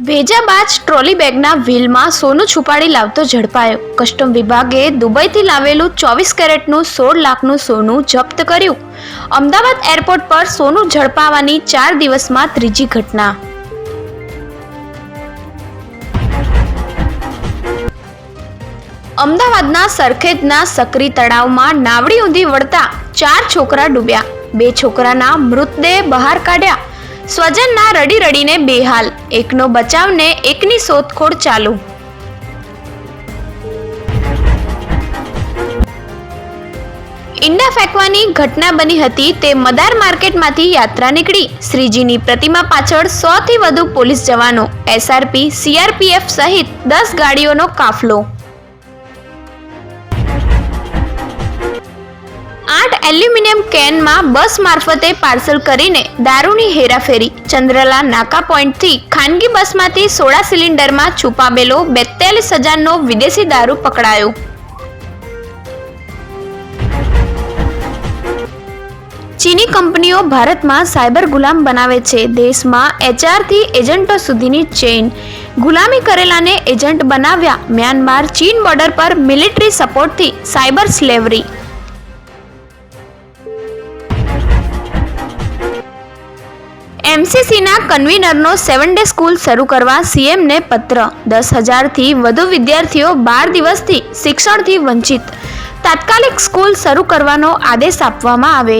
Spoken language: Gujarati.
વેજાબાજ ટ્રોલી બેગના વ્હીલમાં સોનું છુપાડી લાવતો ઝડપાયો। કસ્ટમ વિભાગે દુબઈથી લાવેલું 24 કેરેટનું 16 લાખનું સોનું જપ્ત કર્યું। અમદાવાદ એરપોર્ટ પર સોનું ઝડપાવાની 4 દિવસમાં ત્રીજી ઘટના। અમદાવાદના સરખેજના સક્રી તળાવમાં નાવડી ઊંધી વળતા 4 છોકરા ડૂબ્યા। 2 છોકરાના મૃતદેહ બહાર કાઢ્યા। સ્વજનના રડી રડીને બેહાલ। એકનો બચાવને એકની શોધખોળ ચાલુ। ઈંડા ફેંકવાની ઘટના બની હતી તે મદાર માર્કેટમાંથી યાત્રા નીકળી। શ્રીજીની પ્રતિમા પાછળ 100 થી વધુ પોલીસ જવાનો, એસઆરપી, સીઆરપીએફ સહિત 10 ગાડીઓનો કાફલો। 8 એલ્યુમિનિયમ કેનમાં બસ મારફતે પાર્સલ કરીને દારૂની હેરાફેરી। ચંદ્રલા નાકા પોઈન્ટથી ખાનગી બસમાંથી 16 સિલિન્ડરમાં છુપાવેલો 42,000નો વિદેશી દારૂ પકડાયો। ચીની કંપનીઓ ભારતમાં સાયબર ગુલામ બનાવે છે। દેશમાં એચઆરથી એજન્ટો સુધીની ચેઇન। ગુલામી કરેલાને એજન્ટ બનાવ્યા। મ્યાનમાર ચીન બોર્ડર પર મિલિટરી સપોર્ટથી સાયબર સ્લેવરી। એમસીસીના કન્વીનરનો 7 ડે સ્કૂલ શરૂ કરવા સીએમને પત્ર। 10,000થી વધુ વિદ્યાર્થીઓ 12 દિવસથી શિક્ષણથી વંચિત। તાત્કાલિક સ્કૂલ શરૂ કરવાનો આદેશ આપવામાં આવે।